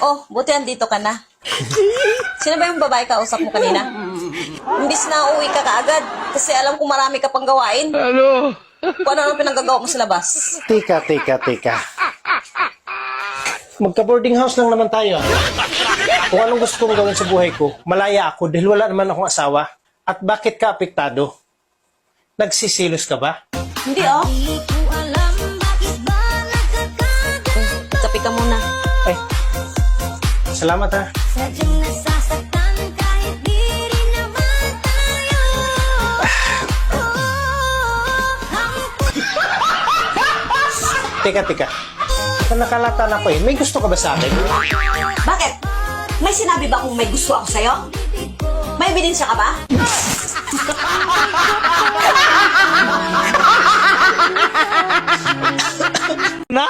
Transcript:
Oh, buti andito ka na. Sino ba yung babae kausap mo kanina? Imbis na uuwi ka kaagad kasi alam kong marami ka pang gawain. Ano? Kung ano pinanggagawa mo sa labas. Tika. Magka-boarding house lang naman tayo. Kung anong gusto kong gawin sa buhay ko, malaya ako dahil wala naman akong asawa. At bakit ka apektado? Nagsisilos ka ba? Hindi oh. Kape ka muna. Ay, salamat ha. Sadyang nasasaktan kahit di rin naman tayo. Tika. Nakalata na ko eh. May gusto ka ba sa akin? Bakit? May sinabi ba kung may gusto ako sa'yo? May ebidensya ka ba? Na